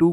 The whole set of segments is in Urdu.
2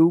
2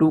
2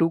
2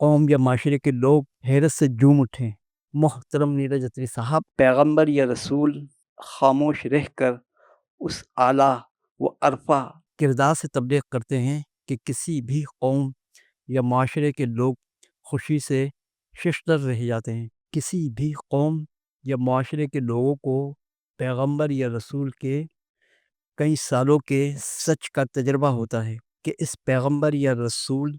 قوم یا معاشرے کے لوگ حیرت سے جھوم اٹھیں۔ محترم نیرج اتری صاحب، پیغمبر یا رسول خاموش رہ کر اس اعلیٰ و عرفہ کردار سے تبلیغ کرتے ہیں کہ کسی بھی قوم یا معاشرے کے لوگ خوشی سے ششدر رہ جاتے ہیں۔ کسی بھی قوم یا معاشرے کے لوگوں کو پیغمبر یا رسول کے کئی سالوں کے سچ کا تجربہ ہوتا ہے کہ اس پیغمبر یا رسول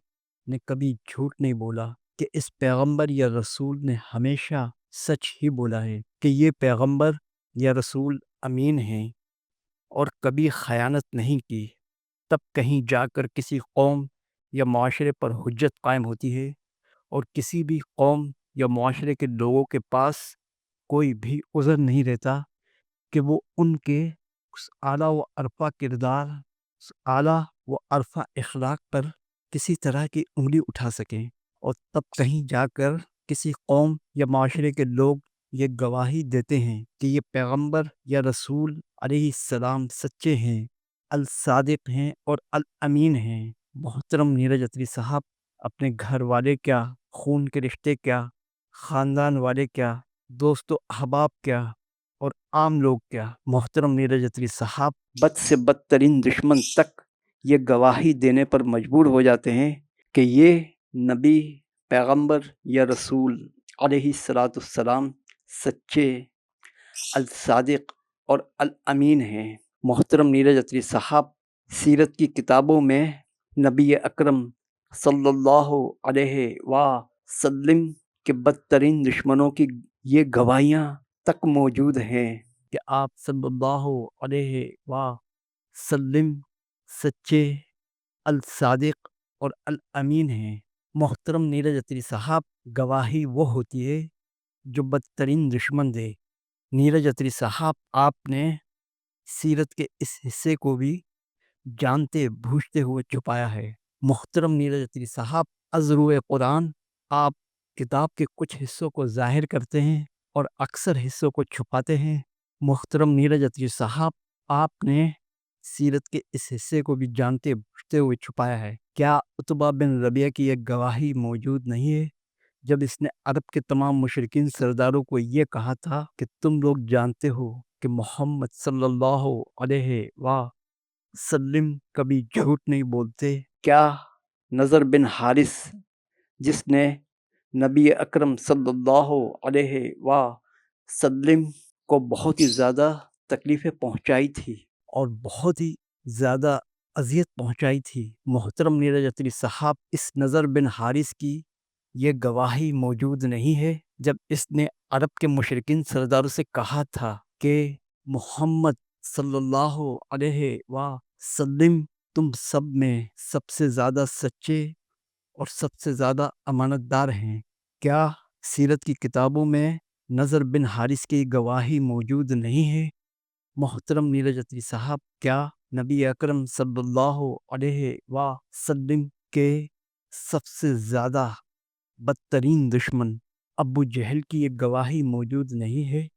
نے کبھی جھوٹ نہیں بولا، کہ اس پیغمبر یا رسول نے ہمیشہ سچ ہی بولا ہے، کہ یہ پیغمبر یا رسول امین ہیں اور کبھی خیانت نہیں کی۔ تب کہیں جا کر کسی قوم یا معاشرے پر حجت قائم ہوتی ہے اور کسی بھی قوم یا معاشرے کے لوگوں کے پاس کوئی بھی عذر نہیں رہتا کہ وہ ان کے اس اعلیٰ و عرفہ کردار، اس اعلیٰ و عرفہ اخلاق پر کسی طرح کی انگلی اٹھا سکیں۔ اور تب کہیں جا کر کسی قوم یا معاشرے کے لوگ یہ گواہی دیتے ہیں کہ یہ پیغمبر یا رسول علیہ السلام سچے ہیں، الصادق ہیں اور الامین ہیں۔ محترم نیرج اتری صاحب، اپنے گھر والے کیا، خون کے رشتے کیا، خاندان والے کیا، دوست و احباب کیا اور عام لوگ کیا، محترم نیرج اتری صاحب بد سے بدترین دشمن تک یہ گواہی دینے پر مجبور ہو جاتے ہیں کہ یہ نبی، پیغمبر یا رسول علیہ السلام سچے، الصادق اور الامین ہیں۔ محترم نیرج اتری صاحب، سیرت کی کتابوں میں نبی اکرم صلی اللہ علیہ وسلم کے بدترین دشمنوں کی یہ گواہیاں تک موجود ہیں کہ آپ صلی اللہ علیہ وسلم سچے، الصادق اور الامین ہیں۔ محترم نیرج اتری صاحب، گواہی وہ ہوتی ہے جو بدترین دشمن دے۔ نیرج اتری صاحب، آپ نے سیرت کے اس حصے کو بھی جانتے بوجھتے ہوئے چھپایا ہے۔ محترم نیرج اتری صاحب، از روئے قرآن آپ کتاب کے کچھ حصوں کو ظاہر کرتے ہیں اور اکثر حصوں کو چھپاتے ہیں۔ محترم نیرج اتری صاحب، آپ نے سیرت کے اس حصے کو بھی جانتے بوجھتے ہوئے چھپایا ہے۔ کیا عتبہ بن ربیعہ کی ایک گواہی موجود نہیں ہے جب اس نے عرب کے تمام مشرکین سرداروں کو یہ کہا تھا کہ تم لوگ جانتے ہو کہ محمد صلی اللہ علیہ وسلم کبھی جھوٹ نہیں بولتے؟ کیا نضر بن حارث، جس نے نبی اکرم صلی اللہ علیہ وسلم کو بہت ہی زیادہ تکلیفیں پہنچائی تھی اور بہت ہی زیادہ اذیت پہنچائی تھی، محترم نیرج اتری صاحب، اس نضر بن حارث کی یہ گواہی موجود نہیں ہے جب اس نے عرب کے مشرکین سرداروں سے کہا تھا کہ محمد صلی اللہ علیہ وسلم تم سب میں سب سے زیادہ سچے اور سب سے زیادہ امانت دار ہیں؟ کیا سیرت کی کتابوں میں نضر بن حارث کی گواہی موجود نہیں ہے؟ محترم نیرج اتری صاحب، کیا نبی اکرم صلی اللہ علیہ وسلم کے سب سے زیادہ بدترین دشمن ابو جہل کی یہ گواہی موجود نہیں ہے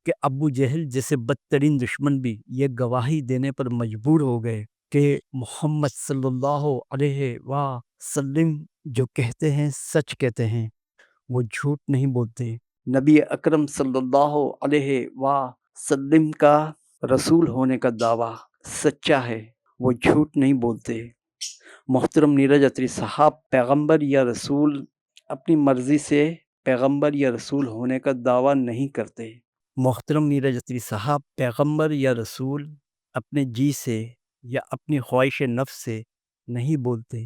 کہ ابو جہل جیسے بدترین دشمن بھی یہ گواہی دینے پر مجبور ہو گئے کہ محمد صلی اللہ علیہ وسلم جو کہتے ہیں سچ کہتے ہیں، وہ جھوٹ نہیں بولتے؟ نبی اکرم صلی اللہ علیہ وسلم کا رسول ہونے کا دعویٰ سچا ہے، وہ جھوٹ نہیں بولتے۔ محترم نیرج اتری صاحب، پیغمبر یا رسول اپنی مرضی سے پیغمبر یا رسول ہونے کا دعویٰ نہیں کرتے۔ محترم نیرج اتری صاحب، پیغمبر یا رسول اپنے جی سے یا اپنی خواہش نفس سے نہیں بولتے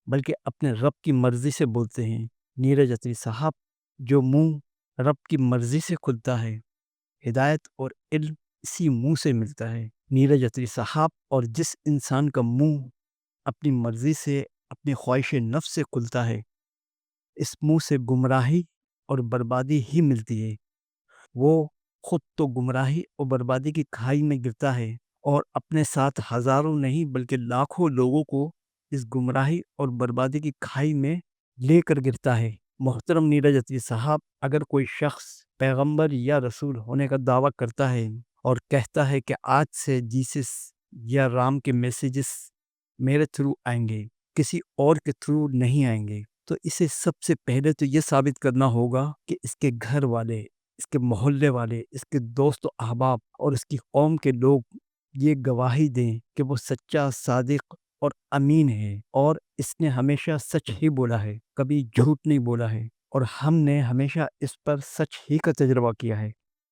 بلکہ اپنے رب کی مرضی سے بولتے ہیں۔ نیرج اتری صاحب، جو منہ رب کی مرضی سے کھلتا ہے، ہدایت اور علم اسی منہ سے ملتا ہے۔ نیرج اتری صاحب، اور جس انسان کا منہ اپنی مرضی سے، اپنی خواہش نفس سے کھلتا ہے، اس منہ سے گمراہی اور بربادی ہی ملتی ہے۔ وہ خود تو گمراہی اور بربادی کی کھائی میں گرتا ہے اور اپنے ساتھ ہزاروں نہیں بلکہ لاکھوں لوگوں کو اس گمراہی اور بربادی کی کھائی میں لے کر گرتا ہے۔ محترم نیرج اتری صاحب، اگر کوئی شخص پیغمبر یا رسول ہونے کا دعویٰ کرتا ہے اور کہتا ہے کہ آج سے جیسس یا رام کے میسیجز میرے تھرو آئیں گے، کسی اور کے تھرو نہیں آئیں گے، تو اسے سب سے پہلے تو یہ ثابت کرنا ہوگا کہ اس کے گھر والے، اس کے محلے والے، اس کے دوست و احباب اور اس کی قوم کے لوگ یہ گواہی دیں کہ وہ سچا، صادق اور امین ہے، اور اس نے ہمیشہ سچ ہی بولا ہے، کبھی جھوٹ نہیں بولا ہے، اور ہم نے ہمیشہ اس پر سچ ہی کا تجربہ کیا ہے۔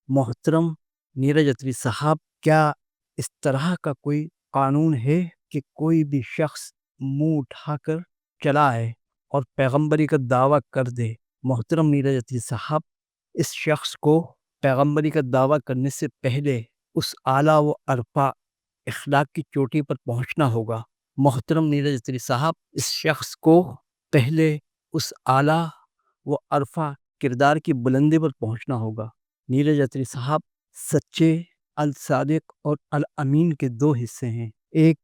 محترم نیرج اتری صاحب، کیا اس طرح کا کوئی قانون ہے کہ کوئی بھی شخص منہ اٹھا کر چلا آئے اور پیغمبری کا دعویٰ کر دے؟ محترم نیرج اتری صاحب، اس شخص کو پیغمبری کا دعویٰ کرنے سے پہلے اس اعلیٰ و عرفہ اخلاق کی چوٹی پر پہنچنا ہوگا۔ محترم نیرج اتری صاحب، اس شخص کو پہلے اس اعلیٰ و عرفہ کردار کی بلندی پر پہنچنا ہوگا۔ نیرج اتری صاحب، سچے، الصادق اور الامین کے دو حصے ہیں، ایک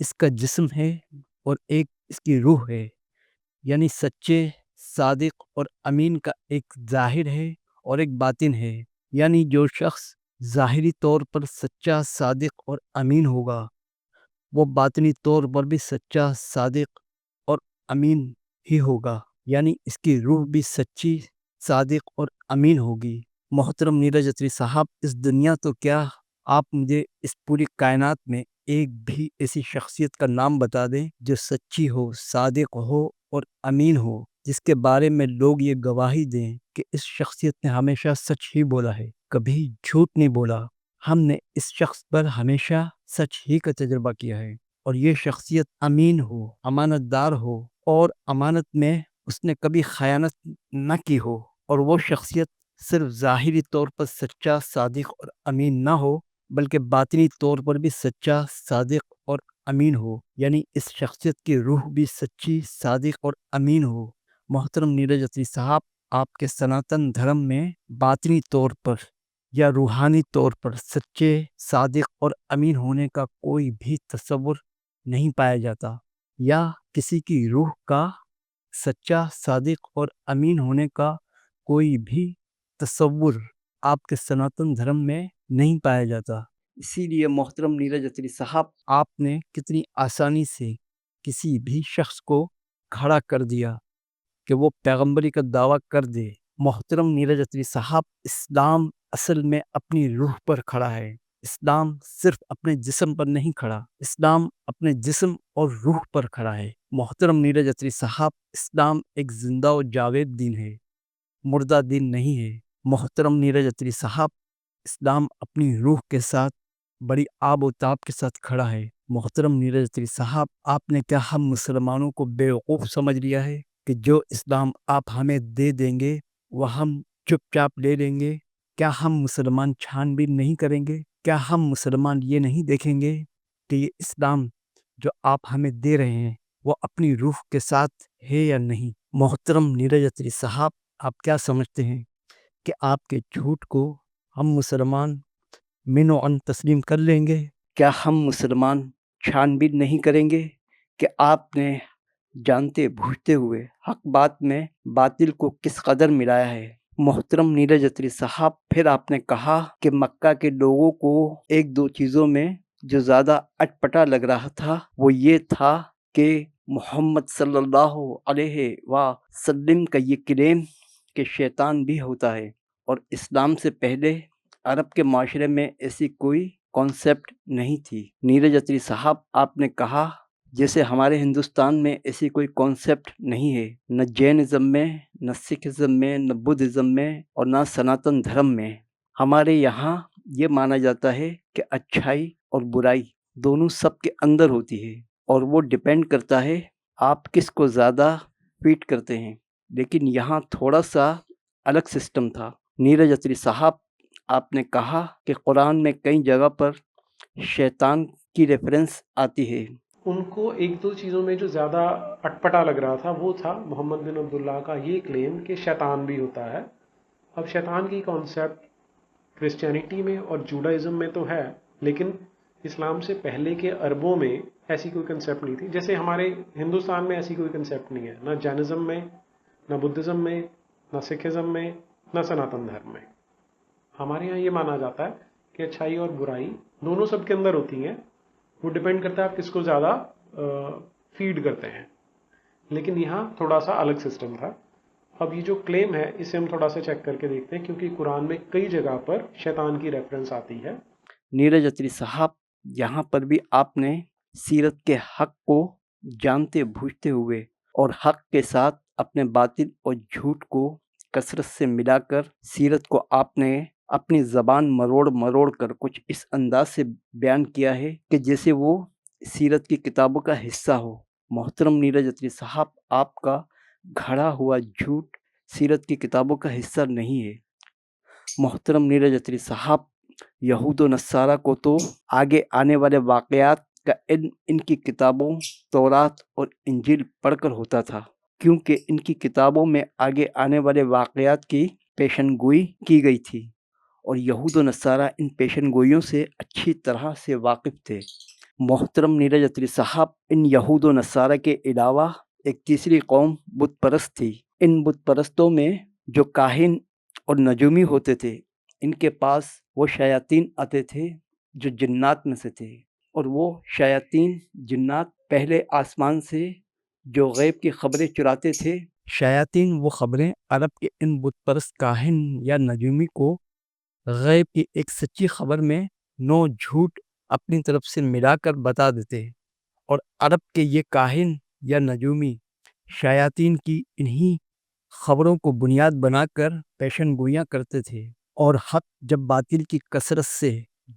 اس کا جسم ہے اور ایک اس کی روح ہے، یعنی سچے، صادق اور امین کا ایک ظاہر ہے اور ایک باطن ہے، یعنی جو شخص ظاہری طور پر سچا، صادق اور امین ہوگا وہ باطنی طور پر بھی سچا، صادق اور امین ہی ہوگا، یعنی اس کی روح بھی سچی، صادق اور امین ہوگی۔ محترم نیرج اتری صاحب، اس دنیا تو کیا، آپ مجھے اس پوری کائنات میں ایک بھی ایسی شخصیت کا نام بتا دیں جو سچی ہو، صادق ہو اور امین ہو، جس کے بارے میں لوگ یہ گواہی دیں کہ اس شخصیت نے ہمیشہ سچ ہی بولا ہے، کبھی جھوٹ نہیں بولا۔ ہم نے اس شخص پر ہمیشہ سچ ہی کا تجربہ کیا ہے، اور یہ شخصیت امین ہو، امانت دار ہو، اور امانت میں اس نے کبھی خیانت نہ کی ہو، اور وہ شخصیت صرف ظاہری طور پر سچا، صادق اور امین نہ ہو بلکہ باطنی طور پر بھی سچا، صادق اور امین ہو، یعنی اس شخصیت کی روح بھی سچی، صادق اور امین ہو۔ محترم نیرج اتری صاحب، آپ کے سناتن دھرم میں باطنی طور پر یا روحانی طور پر سچے، صادق اور امین ہونے کا کوئی بھی تصور نہیں پایا جاتا، یا کسی کی روح کا سچا، صادق اور امین ہونے کا کوئی بھی تصور آپ کے سناتن دھرم میں نہیں پایا جاتا۔ اسی لیے محترم نیرج اتری صاحب، آپ نے کتنی آسانی سے کسی بھی شخص کو کھڑا کر دیا کہ وہ پیغمبری کا دعویٰ کر دے۔ محترم نیرج اتری صاحب، اسلام اصل میں اپنی روح پر کھڑا ہے، اسلام صرف اپنے جسم پر نہیں کھڑا، اسلام اپنے جسم اور روح پر کھڑا ہے۔ محترم نیرج اتری صاحب، اسلام ایک زندہ و جاوید دین ہے، مردہ دین نہیں ہے۔ محترم نیرج اتری صاحب، اسلام اپنی روح کے ساتھ بڑی آب و تاب کے ساتھ کھڑا ہے۔ محترم نیرج اتری صاحب، آپ نے کیا ہم مسلمانوں کو بیوقوف سمجھ لیا ہے کہ جو اسلام آپ ہمیں دے دیں گے وہ ہم چپ چاپ لے لیں گے؟ کیا ہم مسلمان چھان بین نہیں کریں گے؟ کیا ہم مسلمان یہ نہیں دیکھیں گے کہ یہ اسلام جو آپ ہمیں دے رہے ہیں وہ اپنی روح کے ساتھ ہے یا نہیں؟ محترم نیرج اتری صاحب، آپ کیا سمجھتے ہیں کہ آپ کے جھوٹ کو ہم مسلمان من و عن تسلیم کر لیں گے؟ کیا ہم مسلمان چھان بین نہیں کریں گے کہ آپ نے جانتے بوجھتے ہوئے حق بات میں باطل کو کس قدر ملایا ہے؟ محترم نیرج اتری صاحب، پھر آپ نے کہا کہ مکہ کے لوگوں کو ایک دو چیزوں میں جو زیادہ اٹپٹا لگ رہا تھا وہ یہ تھا کہ محمد صلی اللہ علیہ وسلم کا یہ کلیم کہ شیطان بھی ہوتا ہے، اور اسلام سے پہلے عرب کے معاشرے میں ایسی کوئی کانسیپٹ نہیں تھی۔ نیرج اتری صاحب، آپ نے کہا جیسے ہمارے ہندوستان میں ایسی کوئی کانسیپٹ نہیں ہے، نہ جینزم میں، نہ سکھزم میں، نہ بدھزم میں، اور نہ سناتن دھرم میں۔ ہمارے یہاں یہ مانا جاتا ہے کہ اچھائی اور برائی دونوں سب کے اندر ہوتی ہے، اور وہ ڈیپینڈ کرتا ہے آپ کس کو زیادہ فیٹ کرتے ہیں۔ لیکن یہاں تھوڑا سا الگ سسٹم تھا۔ نیرج اتری صاحب، آپ نے کہا کہ قرآن میں کئی جگہ پر شیطان کی ریفرنس آتی ہے۔ ان کو ایک دو چیزوں میں جو زیادہ اٹپٹا لگ رہا تھا وہ تھا محمد بن عبداللہ کا یہ کلیم کہ شیطان بھی ہوتا ہے۔ اب شیطان کی کانسیپٹ کرسچینٹی میں اور جوڈائزم میں تو ہے، لیکن اسلام سے پہلے کے عربوں میں ایسی کوئی کنسیپٹ نہیں تھی، جیسے ہمارے ہندوستان میں ایسی کوئی کنسیپٹ نہیں ہے، نہ جینزم میں، نہ بدھزم میں، نہ سکھزم میں، نہ سناتن دھرم میں۔ ہمارے یہاں یہ مانا جاتا ہے کہ اچھائی اور برائی دونوں سب کے اندر ہوتی ہیں، وہ ڈیپینڈ کرتا ہے آپ کس کو زیادہ فیڈ کرتے ہیں۔ لیکن یہاں تھوڑا سا الگ سسٹم تھا. اب یہ جو کلیم ہے اسے ہم تھوڑا سا چیک کر کے دیکھتے ہیں کیونکہ قرآن میں کئی جگہ پر شیطان کی ریفرنس آتی ہے. نیرج اتری صاحب، یہاں پر بھی آپ نے سیرت کے حق کو جانتے بوجھتے ہوئے اور حق کے ساتھ اپنے باطل اور جھوٹ کو کثرت سے ملا کر سیرت کو آپ نے اپنی زبان مروڑ مروڑ کر کچھ اس انداز سے بیان کیا ہے کہ جیسے وہ سیرت کی کتابوں کا حصہ ہو. محترم نیرج اتری صاحب، آپ کا گھڑا ہوا جھوٹ سیرت کی کتابوں کا حصہ نہیں ہے. محترم نیرج اتری صاحب، یہود و نصارہ کو تو آگے آنے والے واقعات کا علم ان کی کتابوں تورات اور انجیل پڑھ کر ہوتا تھا، کیونکہ ان کی کتابوں میں آگے آنے والے واقعات کی پیشن گوئی کی گئی تھی اور یہود و نصارہ ان پیشن گوئیوں سے اچھی طرح سے واقف تھے. محترم نیرج اتری صاحب، ان یہود و نصارہ کے علاوہ ایک تیسری قوم بت پرست تھی. ان بت پرستوں میں جو کاہن اور نجومی ہوتے تھے، ان کے پاس وہ شیاطین آتے تھے جو جنات میں سے تھے، اور وہ شیاطین جنات پہلے آسمان سے جو غیب کی خبریں چراتے تھے. شیاطین وہ خبریں عرب کے ان بت پرست کاہن یا نجومی کو غیب کی ایک سچی خبر میں نو جھوٹ اپنی طرف سے ملا کر بتا دیتے، اور عرب کے یہ کاہن یا نجومی شیاطین کی انہی خبروں کو بنیاد بنا کر پیشن گوئیاں کرتے تھے، اور حق جب باطل کی کثرت سے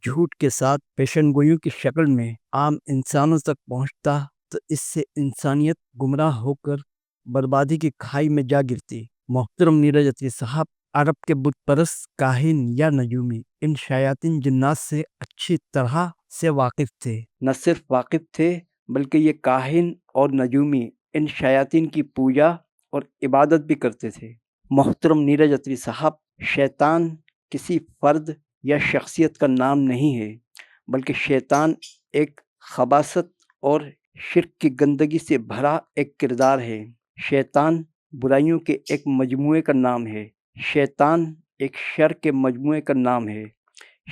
جھوٹ کے ساتھ پیشن گوئیوں کی شکل میں عام انسانوں تک پہنچتا تو اس سے انسانیت گمراہ ہو کر بربادی کی کھائی میں جا گرتی. محترم نیرج اتری صاحب، عرب کے بت پرست کاہن یا نجومی ان شیاطین جنات سے اچھی طرح سے واقف تھے. نہ صرف واقف تھے بلکہ یہ کاہن اور نجومی ان شیاطین کی پوجا اور عبادت بھی کرتے تھے. محترم نیرج اتری صاحب، شیطان کسی فرد یا شخصیت کا نام نہیں ہے، بلکہ شیطان ایک خباثت اور شرک کی گندگی سے بھرا ایک کردار ہے. شیطان برائیوں کے ایک مجموعے کا نام ہے. شیطان ایک شر کے مجموعے کا نام ہے.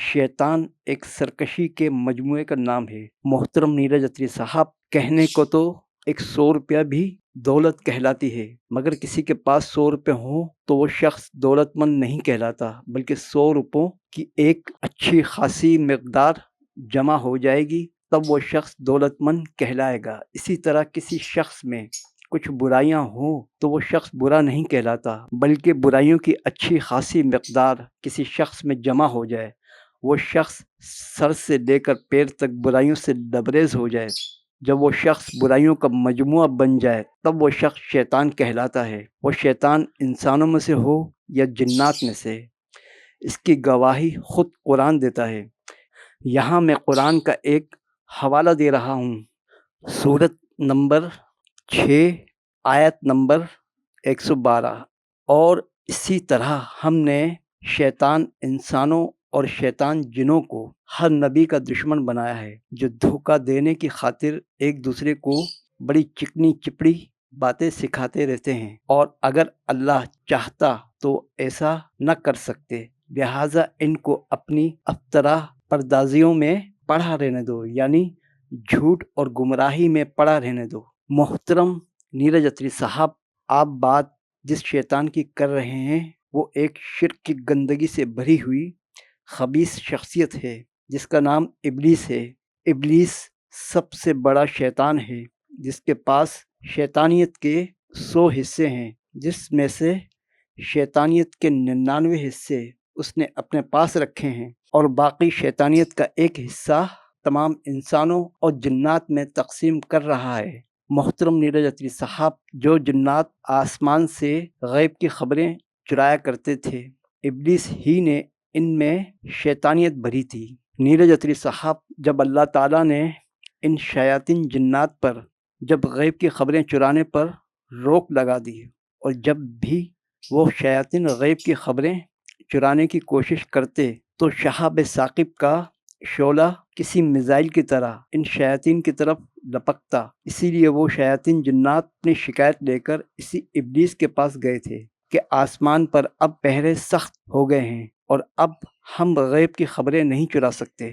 شیطان ایک سرکشی کے مجموعے کا نام ہے. محترم نیرج اتری صاحب، کہنے کو تو 100 روپیہ بھی دولت کہلاتی ہے، مگر کسی کے پاس 100 روپے ہوں تو وہ شخص دولت مند نہیں کہلاتا، بلکہ 100 روپوں کی ایک اچھی خاصی مقدار جمع ہو جائے گی تب وہ شخص دولت مند کہلائے گا. اسی طرح کسی شخص میں کچھ برائیاں ہوں تو وہ شخص برا نہیں کہلاتا، بلکہ برائیوں کی اچھی خاصی مقدار کسی شخص میں جمع ہو جائے، وہ شخص سر سے لے کر پیر تک برائیوں سے لبریز ہو جائے، جب وہ شخص برائیوں کا مجموعہ بن جائے تب وہ شخص شیطان کہلاتا ہے. وہ شیطان انسانوں میں سے ہو یا جنات میں سے، اس کی گواہی خود قرآن دیتا ہے. یہاں میں قرآن کا ایک حوالہ دے رہا ہوں. سورت نمبر 6 آیت نمبر 112. اور اسی طرح ہم نے شیطان انسانوں اور شیطان جنوں کو ہر نبی کا دشمن بنایا ہے، جو دھوکہ دینے کی خاطر ایک دوسرے کو بڑی چکنی چپڑی باتیں سکھاتے رہتے ہیں، اور اگر اللہ چاہتا تو ایسا نہ کر سکتے، لہٰذا ان کو اپنی افطرا پردازیوں میں پڑا رہنے دو، یعنی جھوٹ اور گمراہی میں پڑا رہنے دو. محترم نیرج اتری صاحب، آپ بات جس شیطان کی کر رہے ہیں وہ ایک شرک کی گندگی سے بھری ہوئی خبیث شخصیت ہے جس کا نام ابلیس ہے. ابلیس سب سے بڑا شیطان ہے جس کے پاس شیطانیت کے 100 حصے ہیں، جس میں سے شیطانیت کے 99 حصے اس نے اپنے پاس رکھے ہیں، اور باقی شیطانیت کا ایک حصہ تمام انسانوں اور جنات میں تقسیم کر رہا ہے. محترم نیرج اتری صاحب، جو جنات آسمان سے غیب کی خبریں چرایا کرتے تھے، ابلیس ہی نے ان میں شیطانیت بھری تھی. نیرج اتری صاحب، جب اللہ تعالیٰ نے ان شیاطین جنات پر جب غیب کی خبریں چرانے پر روک لگا دی، اور جب بھی وہ شیاطین غیب کی خبریں چرانے کی کوشش کرتے تو شہاب ثاقب کا شعلہ کسی میزائل کی طرح ان شیاطین کی طرف لپکتا. اسی لیے وہ شیاطین جنات اپنی شکایت لے کر اسی ابلیس کے پاس گئے تھے کہ آسمان پر اب پہرے سخت ہو گئے ہیں اور اب ہم غیب کی خبریں نہیں چرا سکتے.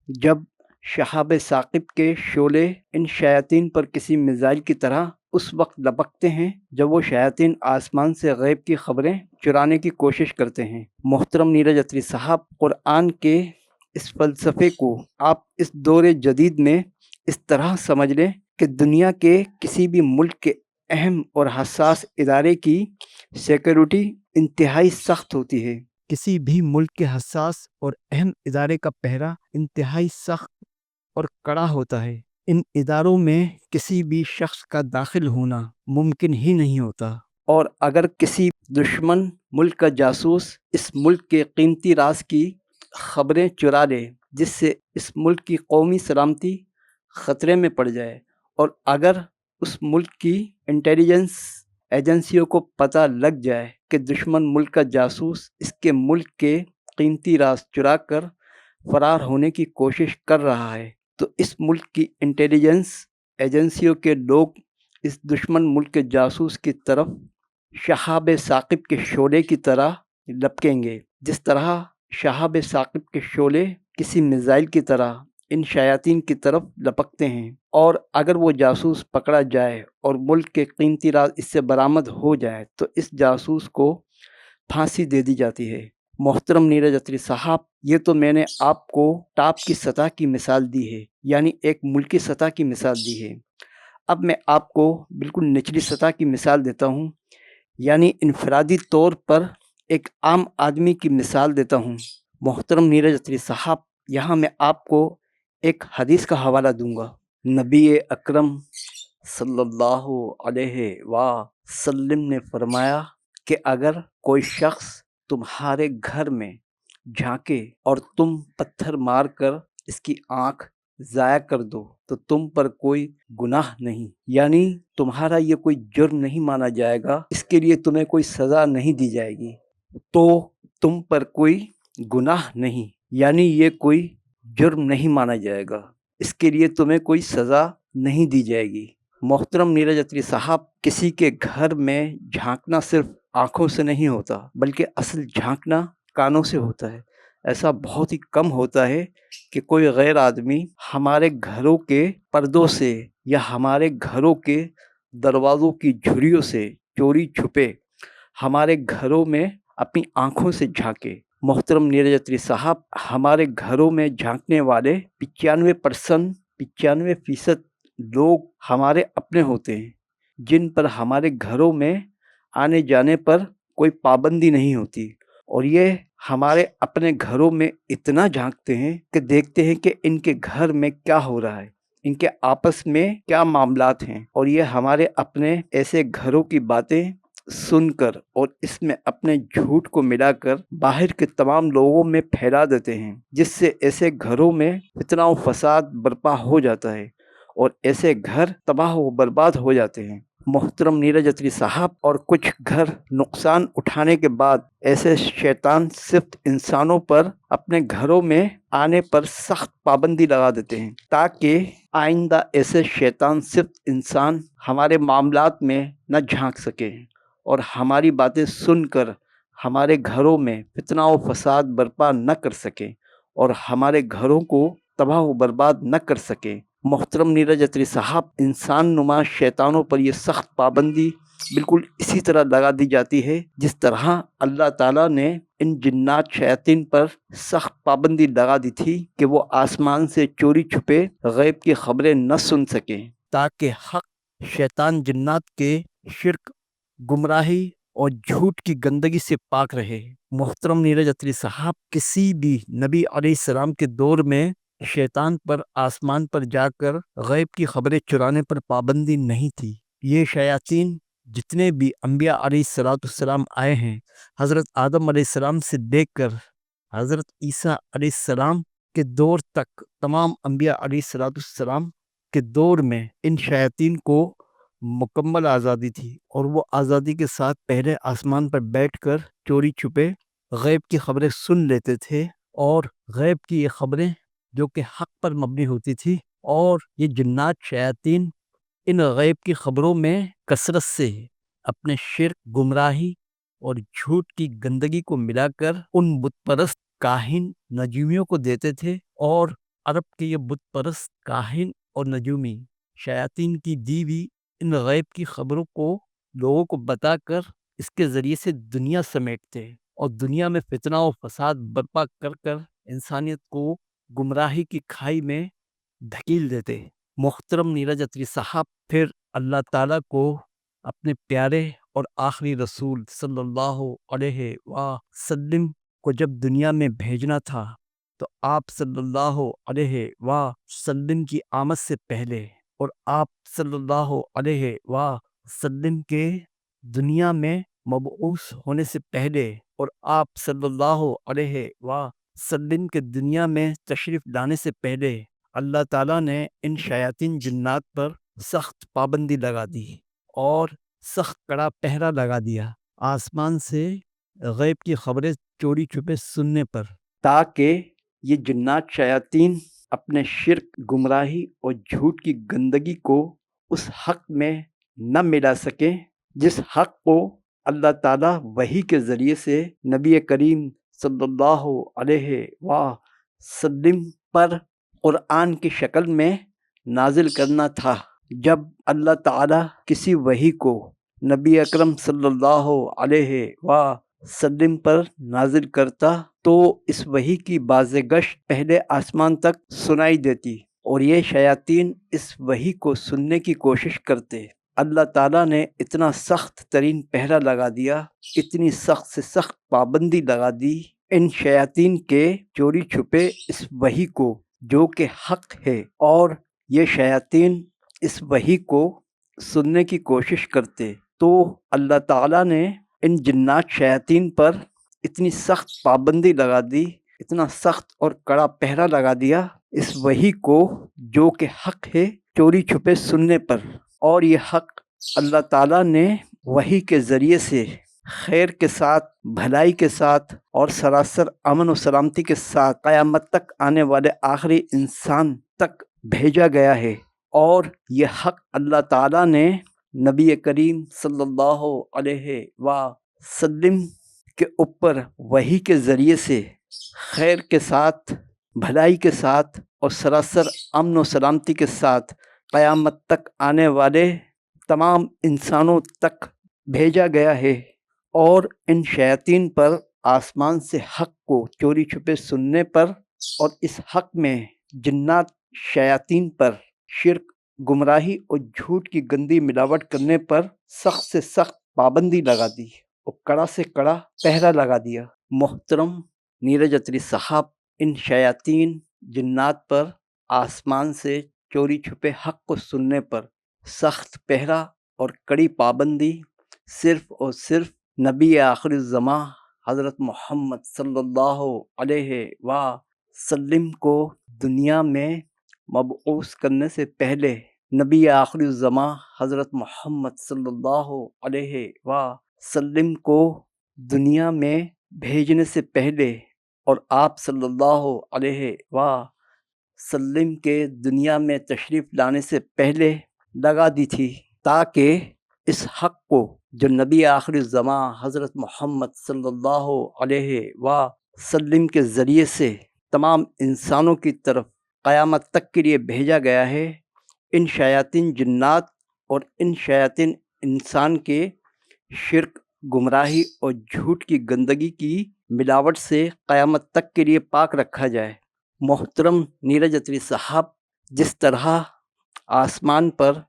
جب شہاب ثاقب کے شعلے ان شیاطین پر کسی میزائل کی طرح اس وقت لپکتے ہیں جب وہ شیاطین آسمان سے غیب کی خبریں چرانے کی کوشش کرتے ہیں۔ محترم نیرج اتری صاحب، قرآن کے اس فلسفے کو آپ اس دور جدید میں اس طرح سمجھ لیں کہ دنیا کے کسی بھی ملک کے اہم اور حساس ادارے کی سیکیورٹی انتہائی سخت ہوتی ہے۔ کسی بھی ملک کے حساس اور اہم ادارے کا پہرا انتہائی سخت اور کڑا ہوتا ہے۔ ان اداروں میں کسی بھی شخص کا داخل ہونا ممکن ہی نہیں ہوتا۔ اور اگر کسی دشمن ملک کا جاسوس اس ملک کے قیمتی راز کی خبریں چرا لے جس سے اس ملک کی قومی سلامتی خطرے میں پڑ جائے، اور اگر اس ملک کی انٹیلیجنس ایجنسیوں کو پتہ لگ جائے کہ دشمن ملک کا جاسوس اس کے ملک کے قیمتی راز چرا کر فرار ہونے کی کوشش کر رہا ہے، تو اس ملک کی انٹیلیجنس ایجنسیوں کے لوگ اس دشمن ملک کے جاسوس کی طرف شہاب ثاقب کے شعلے کی طرح لپکیں گے، جس طرح شہاب ثاقب کے شعلے کسی میزائل کی طرح ان شیاطین کی طرف لپکتے ہیں۔ اور اگر وہ جاسوس پکڑا جائے اور ملک کے قیمتی راز اس سے برآمد ہو جائے تو اس جاسوس کو پھانسی دے دی جاتی ہے۔ محترم نیرج اتری صاحب، یہ تو میں نے آپ کو ٹاپ کی سطح کی مثال دی ہے، یعنی ایک ملکی سطح کی مثال دی ہے۔ اب میں آپ کو بالکل نچلی سطح کی مثال دیتا ہوں، یعنی انفرادی طور پر ایک عام آدمی کی مثال دیتا ہوں۔ محترم نیرج اتری صاحب، یہاں میں آپ کو ایک حدیث کا حوالہ دوں گا۔ نبی اکرم صلی اللہ علیہ وسلم نے فرمایا کہ اگر کوئی شخص تمہارے گھر میں جھانکے اور تم پتھر مار کر اس کی آنکھ ضائع کر دو تو تم پر کوئی گناہ نہیں، یعنی تمہارا یہ کوئی جرم نہیں مانا جائے گا، اس کے لیے تمہیں کوئی سزا نہیں دی جائے گی، تو تم پر کوئی گناہ نہیں، یعنی یہ کوئی جرم نہیں مانا جائے گا، اس کے لیے تمہیں کوئی سزا نہیں دی جائے گی۔ محترم نیرج اتری صاحب، کسی کے گھر میں جھانکنا صرف آنکھوں سے نہیں ہوتا، بلکہ اصل جھانکنا کانوں سے ہوتا ہے۔ ایسا بہت ہی کم ہوتا ہے کہ کوئی غیر آدمی ہمارے گھروں کے پردوں سے یا ہمارے گھروں کے دروازوں کی جھریوں سے چوری چھپے ہمارے گھروں میں اپنی آنکھوں سے جھانکے۔ محترم نیرج اتری صاحب، ہمارے گھروں میں جھانکنے والے 95% لوگ ہمارے اپنے ہوتے ہیں، جن پر ہمارے گھروں میں آنے جانے پر کوئی پابندی نہیں ہوتی، اور یہ ہمارے اپنے گھروں میں اتنا جھانکتے ہیں کہ دیکھتے ہیں کہ ان کے گھر میں کیا ہو رہا ہے، ان کے آپس میں کیا معاملات ہیں، اور یہ ہمارے اپنے ایسے گھروں کی باتیں سن کر اور اس میں اپنے جھوٹ کو ملا کر باہر کے تمام لوگوں میں پھیلا دیتے ہیں، جس سے ایسے گھروں میں فتنہ و فساد برپا ہو جاتا ہے اور ایسے گھر تباہ و برباد ہو جاتے ہیں۔ محترم نیرج اتری صاحب، اور کچھ گھر نقصان اٹھانے کے بعد ایسے شیطان صرف انسانوں پر اپنے گھروں میں آنے پر سخت پابندی لگا دیتے ہیں تاکہ آئندہ ایسے شیطان صرف انسان ہمارے معاملات میں نہ جھانک سکے اور ہماری باتیں سن کر ہمارے گھروں میں فتنہ و فساد برپا نہ کر سکے اور ہمارے گھروں کو تباہ و برباد نہ کر سکے۔ محترم نیرج اتری صاحب، انسان نما شیطانوں پر یہ سخت پابندی بالکل اسی طرح لگا دی جاتی ہے جس طرح اللہ تعالیٰ نے ان جنات شیاطین پر سخت پابندی لگا دی تھی کہ وہ آسمان سے چوری چھپے غیب کی خبریں نہ سن سکیں، تاکہ حق شیطان جنات کے شرک، گمراہی اور جھوٹ کی گندگی سے پاک رہے۔ محترم نیرج اتری صاحب، کسی بھی نبی علیہ السلام کے دور میں شیطان پر آسمان پر جا کر غیب کی خبریں چرانے پر پابندی نہیں تھی۔ یہ شیاطین جتنے بھی انبیاء علیہ السلام آئے ہیں، حضرت آدم علیہ السلام سے دیکھ کر حضرت عیسیٰ علیہ السلام کے دور تک تمام انبیاء علیہ السلام کے دور میں ان شیاطین کو مکمل آزادی تھی، اور وہ آزادی کے ساتھ پہلے آسمان پر بیٹھ کر چوری چھپے غیب کی خبریں سن لیتے تھے، اور غیب کی یہ خبریں جو کہ حق پر مبنی ہوتی تھی، اور یہ جنات شیاطین ان غیب کی خبروں میں کثرت سے اپنے شرک، گمراہی اور جھوٹ کی گندگی کو ملا کر ان بت پرست کاہن نجومیوں کو دیتے تھے، اور عرب کے یہ بت پرست کاہن اور نجومی شیاطین کی دی ہوئی ان غیب کی خبروں کو لوگوں کو بتا کر اس کے ذریعے سے دنیا سمیٹتے اور دنیا میں فتنہ و فساد برپا کر کر انسانیت کو گمراہی کی کھائی میں دھکیل دیتے۔ محترم نیرج اتری صاحب، پھر اللہ تعالیٰ کو اپنے پیارے اور آخری رسول صلی اللہ علیہ وسلم کو جب دنیا میں بھیجنا تھا تو آپ صلی اللہ علیہ وسلم کی آمد سے پہلے اور آپ صلی اللہ علیہ وسلم کے دنیا میں مبعوث ہونے سے پہلے اور آپ صلی اللہ علیہ وسلم کے دنیا میں تشریف لانے سے پہلے اللہ تعالیٰ نے ان شیاطین جنات پر سخت پابندی لگا دی اور سخت کڑا پہرا لگا دیا، آسمان سے غیب کی خبریں چوری چھپے سننے پر، تاکہ یہ جنات شیاطین اپنے شرک، گمراہی اور جھوٹ کی گندگی کو اس حق میں نہ ملا سکیں جس حق کو اللہ تعالیٰ وحی کے ذریعے سے نبی کریم صلی اللہ علیہ وسلم پر قرآن کی شکل میں نازل کرنا تھا۔ جب اللہ تعالیٰ کسی وحی کو نبی اکرم صلی اللہ علیہ وسلم پر نازل کرتا تو اس وحی کی بازگشت پہلے آسمان تک سنائی دیتی اور یہ شیاطین اس وحی کو سننے کی کوشش کرتے۔ اللہ تعالیٰ نے اتنا سخت ترین پہرا لگا دیا، اتنی سخت سے سخت پابندی لگا دی ان شیاطین کے چوری چھپے اس وحی کو جو کہ حق ہے، اور یہ شیاطین اس وحی کو سننے کی کوشش کرتے تو اللہ تعالیٰ نے ان جنات شیاطین پر اتنی سخت پابندی لگا دی، اتنا سخت اور کڑا پہرا لگا دیا اس وحی کو جو کہ حق ہے چوری چھپے سننے پر، اور یہ حق اللہ تعالیٰ نے وحی کے ذریعے سے خیر کے ساتھ، بھلائی کے ساتھ اور سراسر امن و سلامتی کے ساتھ قیامت تک آنے والے آخری انسان تک بھیجا گیا ہے۔ اور یہ حق اللہ تعالیٰ نے نبی کریم صلی اللہ علیہ وسلم کے اوپر وحی کے ذریعے سے خیر کے ساتھ، بھلائی کے ساتھ اور سراسر امن و سلامتی کے ساتھ قیامت تک آنے والے تمام انسانوں تک بھیجا گیا ہے۔ اور ان شیاطین پر آسمان سے حق کو چوری چھپے سننے پر اور اس حق میں جنات شیاطین پر شرک، گمراہی اور جھوٹ کی گندی ملاوٹ کرنے پر سخت سے سخت پابندی لگا دی اور کڑا سے کڑا پہرا لگا دیا۔ محترم نیرج اتری صاحب، ان شیاطین جنات پر آسمان سے چوری چھپے حق کو سننے پر سخت پہرا اور کڑی پابندی صرف اور صرف نبی آخر الزماں حضرت محمد صلی اللہ علیہ وسلم کو دنیا میں مبعوث کرنے سے پہلے، نبی آخر الزماں حضرت محمد صلی اللہ علیہ وسلم کو دنیا میں بھیجنے سے پہلے اور آپ صلی اللہ علیہ وسلم کے دنیا میں تشریف لانے سے پہلے لگا دی تھی، تاکہ اس حق کو جو نبی آخر الزماں حضرت محمد صلی اللہ علیہ وسلم کے ذریعے سے تمام انسانوں کی طرف قیامت تک کے لیے بھیجا گیا ہے، ان شیاطین جنات اور ان شیاطین انسان کے شرک، گمراہی اور جھوٹ کی گندگی کی ملاوٹ سے قیامت تک کے لیے پاک رکھا جائے۔ محترم نیرج اتری صاحب، جس طرح آسمان پر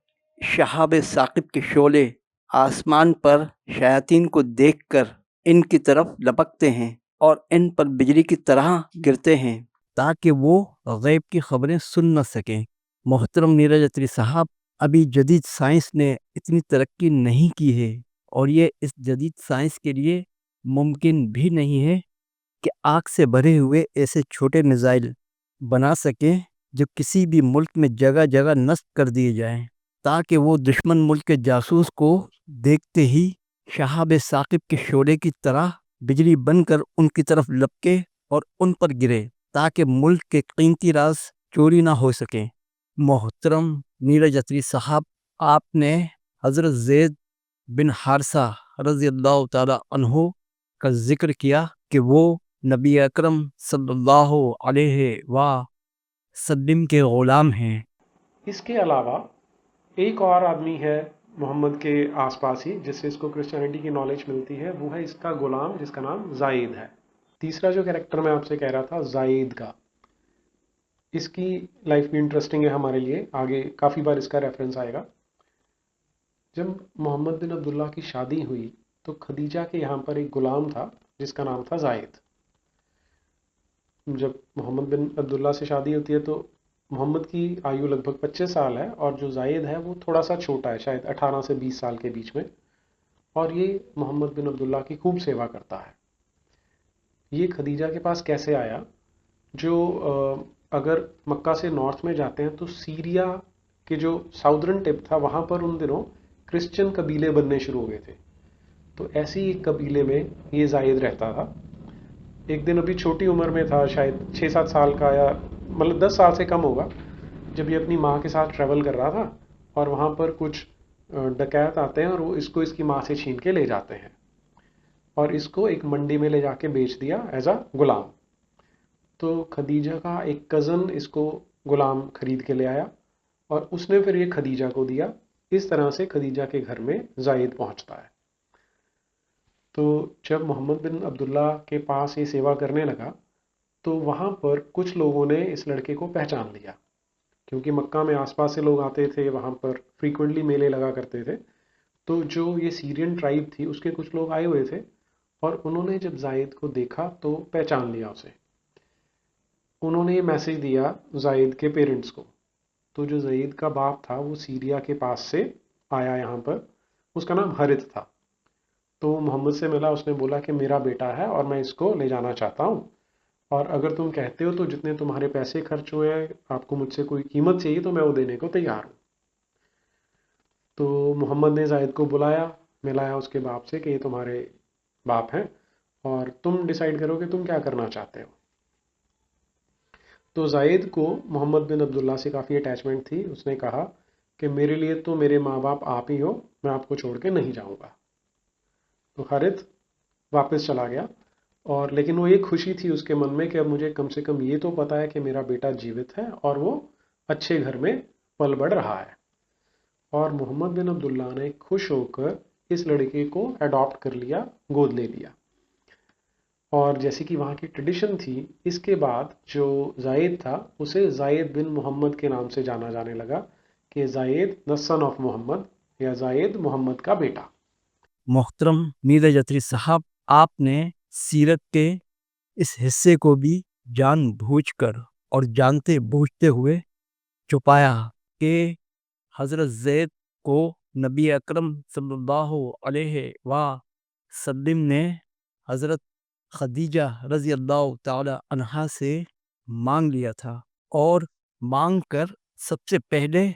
شہاب ثاقب کے شعلے آسمان پر شیاطین کو دیکھ کر ان کی طرف لپکتے ہیں اور ان پر بجلی کی طرح گرتے ہیں تاکہ وہ غیب کی خبریں سن نہ سکیں۔ محترم نیرج اتری صاحب، ابھی جدید سائنس نے اتنی ترقی نہیں کی ہے اور یہ اس جدید سائنس کے لیے ممکن بھی نہیں ہے کہ آگ سے بھرے ہوئے ایسے چھوٹے میزائل بنا سکیں جو کسی بھی ملک میں جگہ جگہ نصب کر دیے جائیں، تاکہ وہ دشمن ملک کے جاسوس کو دیکھتے ہی شہاب ثاقب کے شعلے کی طرح بجلی بن کر ان کی طرف لپکے اور ان پر گرے، تاکہ ملک کے قیمتی راز چوری نہ ہو سکیں۔ محترم نیرج اتری صاحب، آپ نے حضرت زید بن حارثہ رضی اللہ تعالی عنہ کا ذکر کیا کہ وہ نبی اکرم صلی اللہ علیہ وسلم کے غلام ہیں۔ اس کے علاوہ ایک اور آدمی ہے محمد کے آس پاس ہی جس سے اس کو کرسچینٹی کی نالج ملتی ہے، وہ ہے اس کا غلام جس کا نام زائد ہے۔ تیسرا جو کریکٹر میں آپ سے کہہ رہا تھا زائد کا، اس کی لائف بھی انٹرسٹنگ ہے ہمارے لیے، آگے کافی بار اس کا ریفرنس آئے گا۔ جب محمد بن عبداللہ کی شادی ہوئی تو خدیجہ کے یہاں پر ایک غلام تھا جس کا نام تھا زائد۔ جب محمد بن عبداللہ سے شادی ہوتی ہے تو محمد کی آیو لگ بھگ 25 سال ہے، اور جو زائد ہے وہ تھوڑا سا چھوٹا ہے، شاید 18 سے 20 سال کے بیچ میں، اور یہ محمد بن عبداللہ کی خوب سیوا کرتا ہے۔ یہ خدیجہ کے پاس کیسے آیا؟ جو اگر مکہ سے نارتھ میں جاتے ہیں تو سیریا کے جو ساؤدرن ٹپ تھا وہاں پر ان دنوں کرسچن قبیلے بننے شروع ہو گئے تھے، تو ایسی ایک قبیلے میں یہ زائد رہتا تھا۔ ایک دن ابھی چھوٹی عمر میں تھا، شاید 6-7 سال کا، یا مطلب 10 سال سے کم ہوگا، جب یہ اپنی ماں کے ساتھ ٹریول کر رہا تھا اور وہاں پر کچھ ڈکیت آتے ہیں اور وہ اس کو ماں سے چھین کے لے جاتے ہیں اور اس کو ایک منڈی میں لے جا کے بیچ دیا ایز اے غلام۔ تو خدیجہ کا ایک کزن اس کو غلام خرید کے لے آیا اور اس نے پھر یہ خدیجہ کو دیا۔ اس طرح سے خدیجہ کے گھر میں زائد پہنچتا ہے۔ تو جب محمد بن عبداللہ کے پاس یہ سیوا کرنے لگا تو وہاں پر کچھ لوگوں نے اس لڑکے کو پہچان لیا، کیونکہ مکہ میں آس پاس سے لوگ آتے تھے، وہاں پر فریکوینٹلی میلے لگا کرتے تھے، تو جو یہ سیرین ٹرائب تھی اس کے کچھ لوگ آئے ہوئے تھے اور انہوں نے جب زائد کو دیکھا تو پہچان لیا اسے۔ انہوں نے یہ میسج دیا زائد کے پیرنٹس کو، تو جو زید کا باپ تھا وہ سیریا کے پاس سے آیا یہاں پر، اس کا نام حارث تھا، تو وہ محمد سے ملا، اس نے بولا کہ میرا بیٹا ہے اور میں اس کو لے جانا چاہتا ہوں، اور اگر تم کہتے ہو تو جتنے تمہارے پیسے خرچ ہوئے ہیں، آپ کو مجھ سے کوئی قیمت چاہیے تو میں وہ دینے کو تیار ہوں۔ تو محمد نے زائد کو بلایا، ملایا اس کے باپ سے کہ یہ تمہارے باپ ہیں اور تم ڈیسائیڈ کرو کہ تم کیا کرنا چاہتے ہو۔ تو زائد کو محمد بن عبداللہ سے کافی اٹیچمنٹ تھی، اس نے کہا کہ میرے لیے تو میرے ماں باپ آپ ہی ہو، میں آپ کو چھوڑ کے نہیں جاؤں گا۔ تو حارث واپس چلا گیا، اور لیکن وہ یہ خوشی تھی اس کے من میں کہ اب مجھے کم سے کم یہ تو پتا ہے کہ میرا بیٹا جیوت ہے اور وہ اچھے گھر میں پل بڑھ رہا ہے۔ اور محمد بن عبداللہ نے خوش ہو کر اس لڑکے کو اڈاپٹ کر لیا، گود لے لیا۔ اور جیسے کہ وہاں کی ٹریڈیشن تھی، اس کے بعد جو زائد تھا اسے زائد بن محمد کے نام سے جانا جانے لگا، کہ زائد دا سن آف محمد، یا زائد محمد کا بیٹا۔ محترم نیرج اتری صاحب، آپ نے سیرت کے اس حصے کو بھی جان بوجھ کر اور جانتے بوجھتے ہوئے چھپایا کہ حضرت زید کو نبی اکرم صلی اللہ علیہ وسلم نے حضرت خدیجہ رضی اللہ تعالی عنہا سے مانگ لیا تھا، اور مانگ کر سب سے پہلے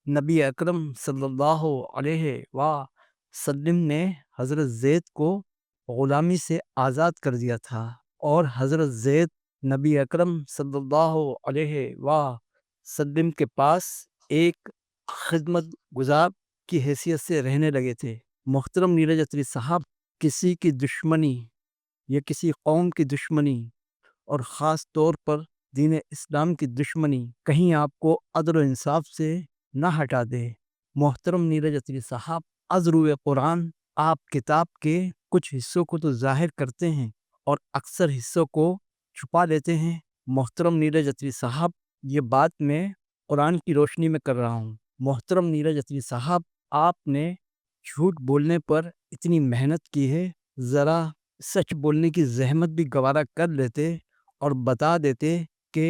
نبی اکرم صلی اللہ علیہ وسلم نے حضرت زید کو غلامی سے آزاد کر دیا تھا، اور حضرت زید نبی اکرم صلی اللہ علیہ وسلم کے پاس ایک خدمت گزار کی حیثیت سے رہنے لگے تھے۔ محترم نیرج اتری صاحب، کسی کی دشمنی یا کسی قوم کی دشمنی، اور خاص طور پر دین اسلام کی دشمنی، کہیں آپ کو عدل و انصاف سے نہ ہٹا دے۔ محترم نیرج اتری صاحب، از روئے قرآن آپ کتاب کے کچھ حصوں کو تو ظاہر کرتے ہیں اور اکثر حصوں کو چھپا لیتے ہیں۔ محترم نیرج اتری صاحب، یہ بات میں قرآن کی روشنی میں کر رہا ہوں۔ محترم نیرج اتری صاحب، آپ نے جھوٹ بولنے پر اتنی محنت کی ہے، ذرا سچ بولنے کی زحمت بھی گوارا کر لیتے اور بتا دیتے کہ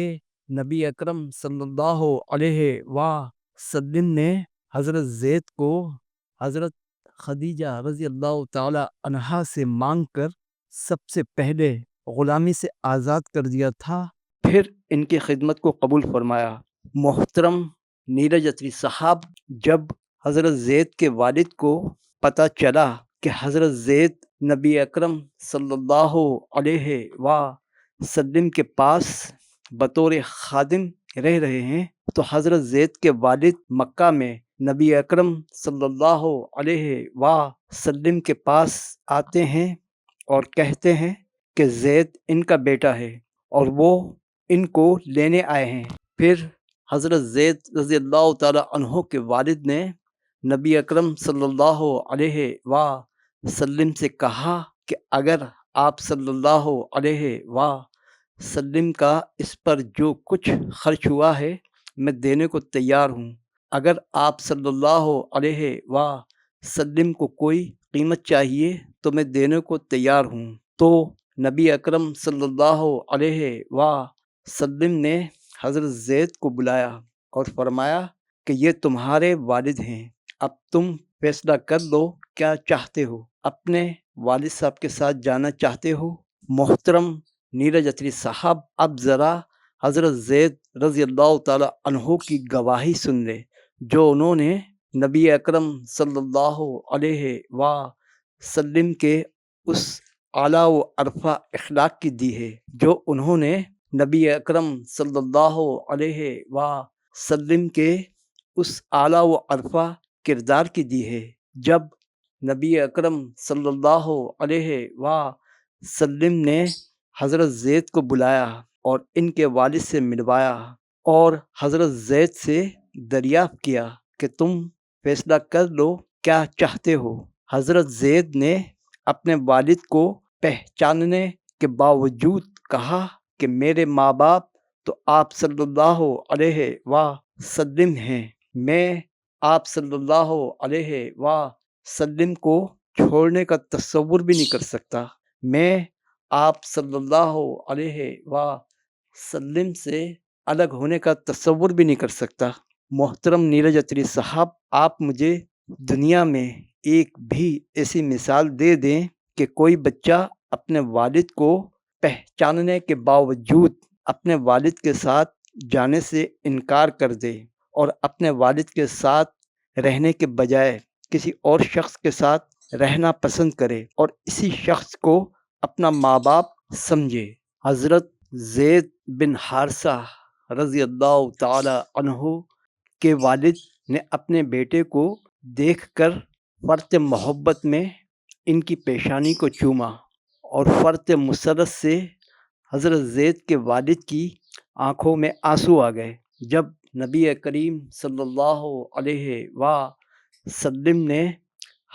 نبی اکرم صلی اللہ علیہ وسلم نے حضرت زید کو حضرت خدیجہ رضی اللہ تعالی عنہا سے مانگ کر سب سے پہلے غلامی سے آزاد کر دیا تھا، پھر ان کی خدمت کو قبول فرمایا۔ محترم نیرج اتری صاحب، جب حضرت زید کے والد کو پتہ چلا کہ حضرت زید نبی اکرم صلی اللہ علیہ وسلم کے پاس بطور خادم رہ رہے ہیں، تو حضرت زید کے والد مکہ میں نبی اکرم صلی اللہ علیہ وسلم کے پاس آتے ہیں اور کہتے ہیں کہ زید ان کا بیٹا ہے اور وہ ان کو لینے آئے ہیں۔ پھر حضرت زید رضی اللہ تعالی عنہ کے والد نے نبی اکرم صلی اللہ علیہ وسلم سے کہا کہ اگر آپ صلی اللہ علیہ وسلم کا اس پر جو کچھ خرچ ہوا ہے میں دینے کو تیار ہوں، اگر آپ صلی اللہ علیہ وسلم کو کوئی قیمت چاہیے تو میں دینے کو تیار ہوں۔ تو نبی اکرم صلی اللہ علیہ وسلم نے حضرت زید کو بلایا اور فرمایا کہ یہ تمہارے والد ہیں، اب تم فیصلہ کر لو کیا چاہتے ہو، اپنے والد صاحب کے ساتھ جانا چاہتے ہو؟ محترم نیرج اتری صاحب، اب ذرا حضرت زید رضی اللہ تعالی عنہ کی گواہی سن لے جو انہوں نے نبی اکرم صلی اللہ علیہ وسلم کے اس اعلیٰ و عرفہ اخلاق کی دی ہے، جو انہوں نے نبی اکرم صلی اللہ علیہ وسلم کے اس اعلیٰ و عرفہ کردار کی دی ہے۔ جب نبی اکرم صلی اللہ علیہ وسلم نے حضرت زید کو بلایا اور ان کے والد سے ملوایا اور حضرت زید سے دریافت کیا کہ تم فیصلہ کر لو کیا چاہتے ہو، حضرت زید نے اپنے والد کو پہچاننے کے باوجود کہا کہ میرے ماں باپ تو آپ صلی اللہ علیہ وسلم ہیں، میں آپ صلی اللہ علیہ وسلم کو چھوڑنے کا تصور بھی نہیں کر سکتا، میں آپ صلی اللہ علیہ وسلم سے الگ ہونے کا تصور بھی نہیں کر سکتا۔ محترم نیرج اتری صاحب، آپ مجھے دنیا میں ایک بھی ایسی مثال دے دیں کہ کوئی بچہ اپنے والد کو پہچاننے کے باوجود اپنے والد کے ساتھ جانے سے انکار کر دے اور اپنے والد کے ساتھ رہنے کے بجائے کسی اور شخص کے ساتھ رہنا پسند کرے اور اسی شخص کو اپنا ماں باپ سمجھے۔ حضرت زید بن حارثہ رضی اللہ تعالی عنہ کے والد نے اپنے بیٹے کو دیکھ کر فرط محبت میں ان کی پیشانی کو چوما اور فرط مسرت سے حضرت زید کے والد کی آنکھوں میں آنسو آ گئے۔ جب نبی کریم صلی اللہ علیہ وسلم نے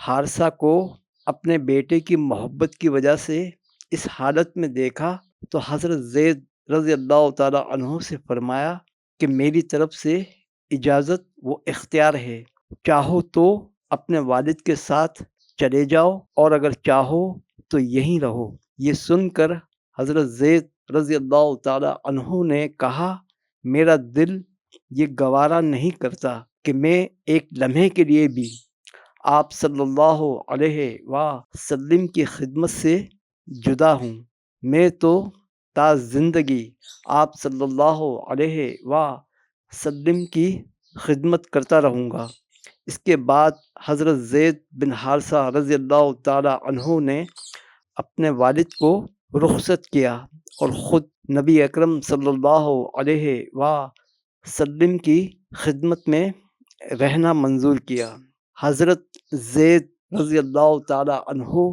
حارثہ کو اپنے بیٹے کی محبت کی وجہ سے اس حالت میں دیکھا تو حضرت زید رضی اللہ تعالی عنہ سے فرمایا کہ میری طرف سے اجازت و اختیار ہے، چاہو تو اپنے والد کے ساتھ چلے جاؤ اور اگر چاہو تو یہیں رہو۔ یہ سن کر حضرت زید رضی اللہ تعالی عنہ نے کہا میرا دل یہ گوارا نہیں کرتا کہ میں ایک لمحے کے لیے بھی آپ صلی اللہ علیہ وسلم کی خدمت سے جدا ہوں، میں تو تا زندگی آپ صلی اللہ علیہ وسلم کی خدمت کرتا رہوں گا۔ اس کے بعد حضرت زید بن حارثہ رضی اللہ تعالی عنہ نے اپنے والد کو رخصت کیا اور خود نبی اکرم صلی اللہ علیہ وسلم کی خدمت میں رہنا منظور کیا۔ حضرت زید رضی اللہ تعالی عنہ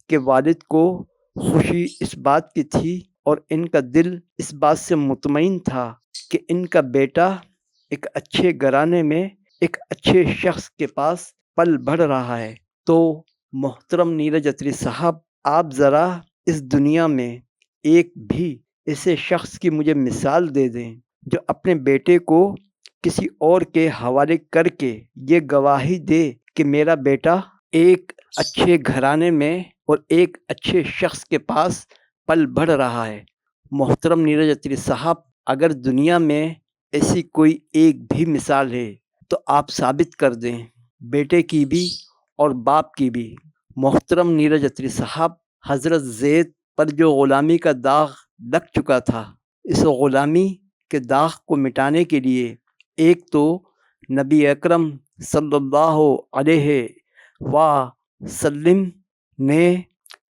کے والد کو خوشی اس بات کی تھی اور ان کا دل اس بات سے مطمئن تھا کہ ان کا بیٹا ایک اچھے گھرانے میں ایک اچھے شخص کے پاس پل بڑھ رہا ہے۔ تو محترم نیرج اتری صاحب، آپ ذرا اس دنیا میں ایک بھی ایسے شخص کی مجھے مثال دے دیں جو اپنے بیٹے کو کسی اور کے حوالے کر کے یہ گواہی دے کہ میرا بیٹا ایک اچھے گھرانے میں اور ایک اچھے شخص کے پاس پل بڑھ رہا ہے۔ محترم نیرج اتری صاحب، اگر دنیا میں ایسی کوئی ایک بھی مثال ہے تو آپ ثابت کر دیں، بیٹے کی بھی اور باپ کی بھی۔ محترم نیرج اتری صاحب، حضرت زید پر جو غلامی کا داغ لگ چکا تھا، اس غلامی کے داغ کو مٹانے کے لیے ایک تو نبی اکرم صلی اللہ علیہ وسلم نے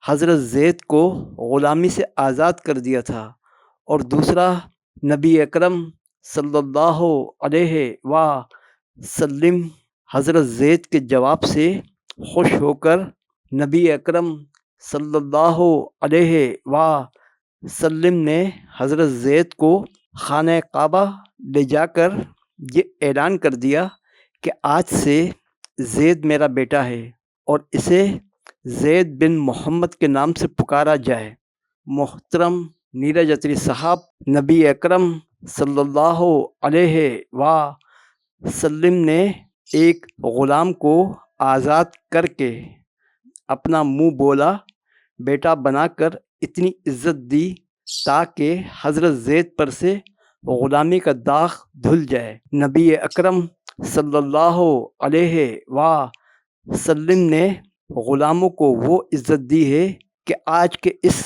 حضرت زید کو غلامی سے آزاد کر دیا تھا اور دوسرا نبی اکرم صلی اللہ علیہ وسلم حضرت زید کے جواب سے خوش ہو کر نبی اکرم صلی اللہ علیہ وسلم نے حضرت زید کو خانہ کعبہ لے جا کر یہ اعلان کر دیا کہ آج سے زید میرا بیٹا ہے اور اسے زید بن محمد کے نام سے پکارا جائے۔ محترم نیرج اتری صاحب، نبی اکرم صلی اللہ علیہ وسلم نے ایک غلام کو آزاد کر کے اپنا منہ بولا بیٹا بنا کر اتنی عزت دی تاکہ حضرت زید پر سے غلامی کا داغ دھل جائے۔ نبی اکرم صلی اللہ علیہ وسلم نے غلاموں کو وہ عزت دی ہے کہ آج کے اس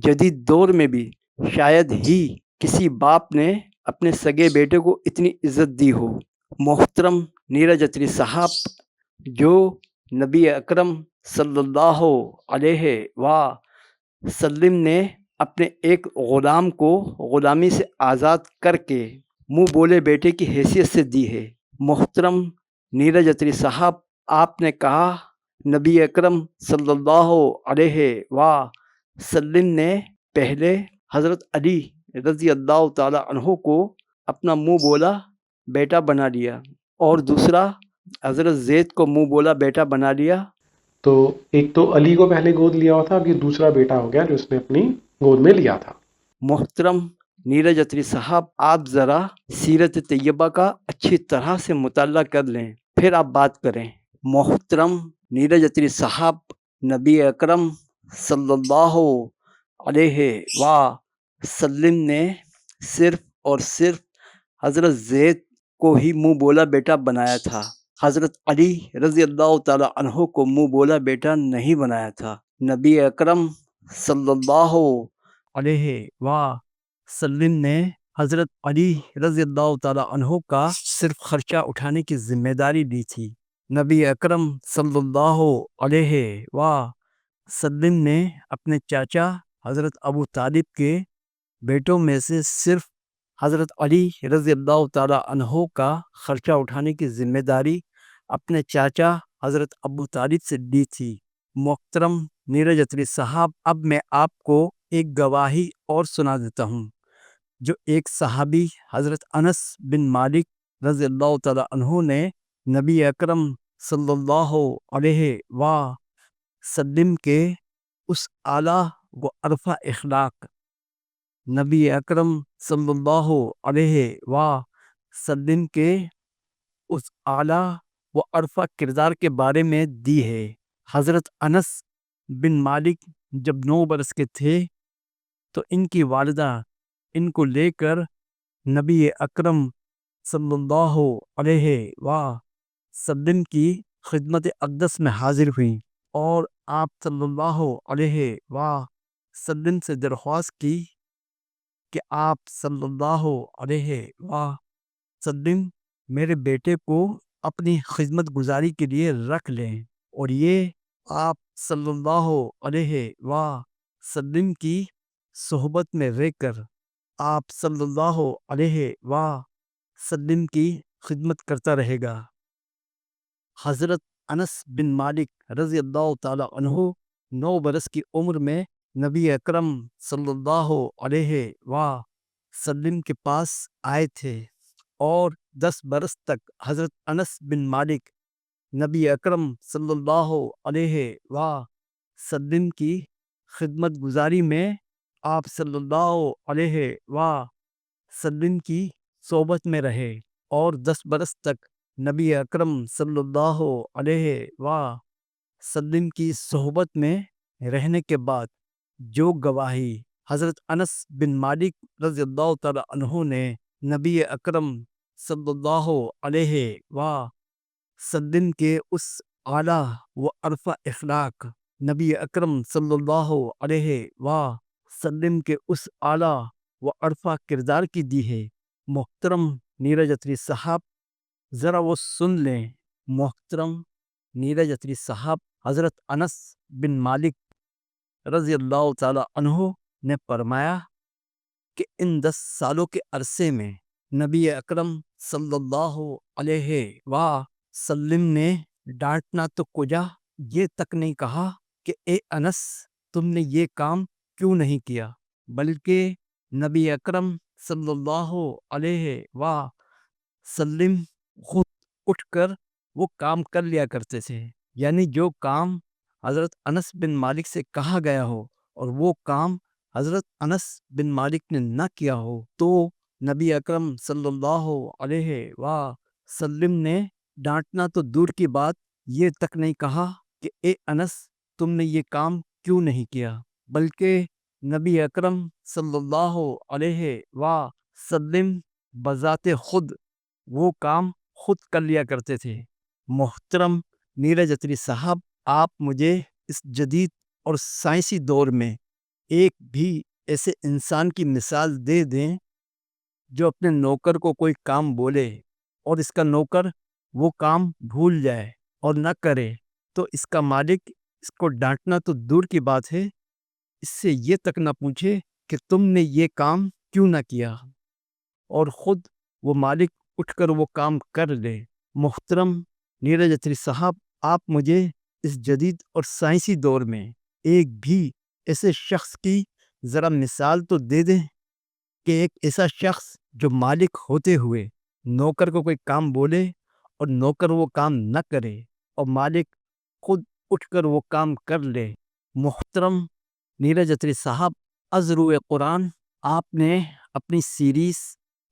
جدید دور میں بھی شاید ہی کسی باپ نے اپنے سگے بیٹے کو اتنی عزت دی ہو۔ محترم نیرج اتری صاحب، جو نبی اکرم صلی اللہ علیہ وسلم نے اپنے ایک غلام کو غلامی سے آزاد کر کے منہ بولے بیٹے کی حیثیت سے دی ہے۔ محترم نیرج اتری صاحب، آپ نے کہا نبی اکرم صلی اللہ علیہ وسلم نے پہلے حضرت علی رضی اللہ تعالیٰ عنہ کو اپنا منہ بولا بیٹا بنا لیا اور دوسرا حضرت زید کو منہ بولا بیٹا بنا لیا۔ تو ایک تو علی کو پہلے گود لیا ہوا تھا، اب یہ دوسرا بیٹا ہو گیا جو اس نے اپنی گود میں لیا تھا۔ محترم نیرج اتری صاحب، آپ ذرا سیرت طیبہ کا اچھی طرح سے مطالعہ کر لیں، پھر آپ بات کریں۔ محترم نیرج اتری صاحب، نبی اکرم صلی اللہ علیہ وسلم نے صرف اور صرف حضرت زید کو ہی منہ بولا بیٹا بنایا تھا، حضرت علی رضی اللہ تعالیٰ عنہ کو منہ بولا بیٹا نہیں بنایا تھا۔ نبی اکرم صلی اللہ علیہ وسلم نے حضرت علی رضی اللہ تعالیٰ عنہ کا صرف خرچہ اٹھانے کی ذمہ داری دی تھی۔ نبی اکرم صلی اللہ علیہ وسلم نے اپنے چاچا حضرت ابو طالب کے بیٹوں میں سے صرف حضرت علی رضی اللہ تعالیٰ عنہ کا خرچہ اٹھانے کی ذمہ داری اپنے چاچا حضرت ابو طالب سے لی تھی۔ محترم نیرج اتری صاحب، اب میں آپ کو ایک گواہی اور سنا دیتا ہوں جو ایک صحابی حضرت انس بن مالک رضی اللہ تعالیٰ عنہ نے نبی اکرم صلی اللہ علیہ وسلم کے اس اعلیٰ و عرفہ اخلاق، نبی اکرم صلی اللہ علیہ وسلم کے اس اعلیٰ و عرفہ کردار کے بارے میں دی ہے۔ حضرت انس بن مالک جب 9 برس کے تھے تو ان کی والدہ ان کو لے کر نبی اکرم صلی اللہ علیہ وسلم کی خدمت اقدس میں حاضر ہوئیں اور آپ صلی اللہ علیہ وسلم سے درخواست کی کہ آپ صلی اللہ علیہ وسلم میرے بیٹے کو اپنی خدمت گزاری کے لیے رکھ لیں، اور یہ آپ صلی اللہ علیہ وسلم کی صحبت میں رہ کر آپ صلی اللہ علیہ وسلم کی خدمت کرتا رہے گا۔ حضرت انس بن مالک رضی اللہ تعالیٰ عنہ 9 برس کی عمر میں نبی اکرم صلی اللہ علیہ وسلم کے پاس آئے تھے اور 10 برس تک حضرت انس بن مالک نبی اکرم صلی اللہ علیہ وسلم کی خدمت گزاری میں آپ صلی اللہ علیہ وسلم کی صحبت میں رہے، اور 10 برس تک نبی اکرم صلی اللہ علیہ وسلم کی صحبت میں رہنے کے بعد جو گواہی حضرت انس بن مالک رضی اللہ تعالیٰ عنہ نے نبی اکرم صلی اللہ علیہ وسلم کے اس اعلیٰ و عرفہ اخلاق، نبی اکرم صلی اللہ علیہ وسلم کے اس اعلیٰ و عرفہ کردار کی دی ہے۔ محترم نیرج اتری صاحب، ذرا وہ سن لیں۔ محترم نیرج اتری صاحب، حضرت انس بن مالک رضی اللہ تعالیٰ عنہ نے فرمایا کہ ان 10 سالوں کے عرصے میں نبی اکرم صلی اللہ علیہ وسلم نے ڈانٹنا تو کجا، یہ تک نہیں کہا کہ اے انس تم نے یہ کام کیوں نہیں کیا، بلکہ نبی اکرم صلی اللہ علیہ وسلم خود اٹھ کر وہ کام کر لیا کرتے تھے، یعنی جو کام حضرت انس بن مالک سے کہا گیا ہو اور وہ کام حضرت انس بن مالک نے نہ کیا ہو تو نبی اکرم صلی اللہ علیہ وسلم نے ڈانٹنا تو دور کی بات یہ تک نہیں کہا کہ اے انس تم نے یہ کام کیوں نہیں کیا، بلکہ نبی اکرم صلی اللہ علیہ وسلم بذات خود وہ کام خود کر لیا کرتے تھے۔ محترم نیرج اتری صاحب، آپ مجھے اس جدید اور سائنسی دور میں ایک بھی ایسے انسان کی مثال دے دیں جو اپنے نوکر کو کوئی کام بولے اور اس کا نوکر وہ کام بھول جائے اور نہ کرے تو اس کا مالک اس کو ڈانٹنا تو دور کی بات ہے، اس سے یہ تک نہ پوچھے کہ تم نے یہ کام کیوں نہ کیا، اور خود وہ مالک اٹھ کر وہ کام کر لے۔ محترم نیرج اتری صاحب، آپ مجھے اس جدید اور سائنسی دور میں ایک بھی ایسے شخص کی ذرا مثال تو دے دیں کہ ایک ایسا شخص جو مالک ہوتے ہوئے نوکر کو کوئی کام بولے اور نوکر وہ کام نہ کرے اور مالک خود اٹھ کر وہ کام کر لے۔ محترم نیرج اتری صاحب، از روئے قرآن آپ نے اپنی سیریز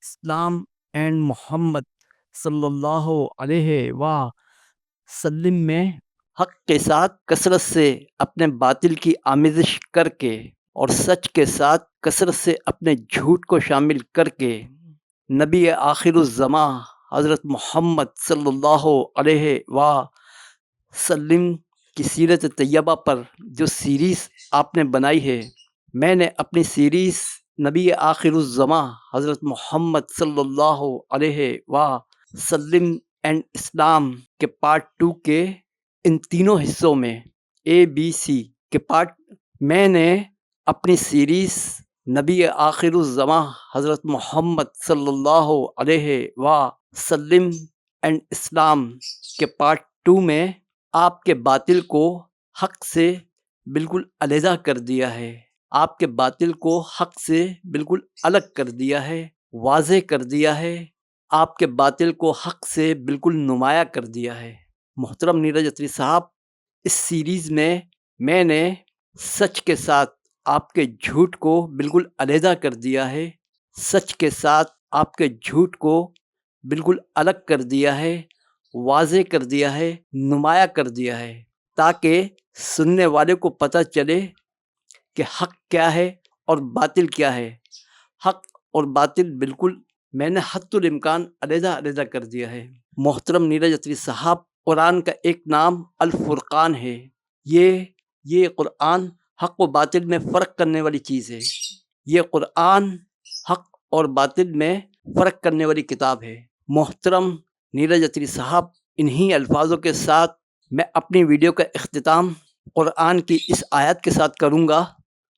اسلام اینڈ محمد صلی اللہ علیہ وسلم میں حق کے ساتھ کثرت سے اپنے باطل کی آمیزش کر کے اور سچ کے ساتھ کثرت سے اپنے جھوٹ کو شامل کر کے نبی آخر الزماں حضرت محمد صلی اللہ علیہ وسلم کی سیرت طیبہ پر جو سیریز آپ نے بنائی ہے، میں نے اپنی سیریز نبی آخر الزماں حضرت محمد صلی اللہ علیہ وسلم اینڈ اسلام کے پارٹ 2 کے ان تینوں حصوں میں ABC کے پارٹ میں نے اپنی سیریز نبی آخر الزماں حضرت محمد صلی اللہ علیہ وسلم اینڈ اسلام کے پارٹ 2 میں آپ کے باطل کو حق سے بالکل علیحدہ کر دیا ہے، آپ کے باطل کو حق سے بالکل الگ کر دیا ہے، واضح کر دیا ہے، آپ کے باطل کو حق سے بالکل نمایاں کر دیا ہے۔ محترم نیرج اتری صاحب، اس سیریز میں نے سچ کے ساتھ آپ کے جھوٹ کو بالکل علیحدہ کر دیا ہے، سچ کے ساتھ آپ کے جھوٹ کو بالکل الگ کر دیا ہے، واضح کر دیا ہے، نمایاں کر دیا ہے، تاکہ سننے والے کو پتہ چلے کہ حق کیا ہے اور باطل کیا ہے۔ حق اور باطل بالکل میں نے حد الامکان علیحدہ کر دیا ہے۔ محترم نیرج اتری صاحب، قرآن کا ایک نام الفرقان ہے۔ یہ قرآن حق و باطل میں فرق کرنے والی چیز ہے۔ یہ قرآن حق اور باطل میں فرق کرنے والی کتاب ہے۔ محترم نیرج اتری صاحب، انہی الفاظوں کے ساتھ میں اپنی ویڈیو کا اختتام قرآن کی اس آیت کے ساتھ کروں گا،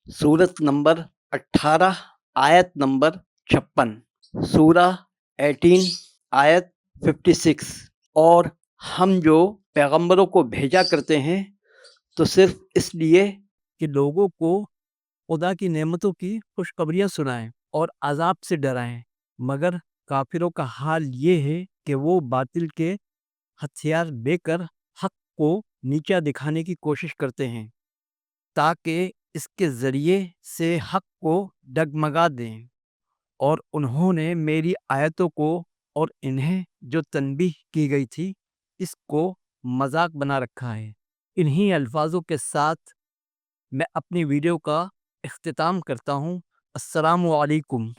سورت نمبر 18 آیت نمبر 56، سورہ 18 آیت 56۔ اور ہم جو پیغمبروں کو بھیجا کرتے ہیں تو صرف اس لیے کہ لوگوں کو خدا کی نعمتوں کی خوشخبریاں سنائیں اور عذاب سے ڈرائیں، مگر کافروں کا حال یہ ہے کہ وہ باطل کے ہتھیار لے کر حق کو نیچا دکھانے کی کوشش کرتے ہیں تاکہ اس کے ذریعے سے حق کو ڈگمگا دیں، اور انہوں نے میری آیتوں کو اور انہیں جو تنبیہ کی گئی تھی اس کو مذاق بنا رکھا ہے۔ انہی الفاظوں کے ساتھ میں اپنی ویڈیو کا اختتام کرتا ہوں۔ السلام علیکم۔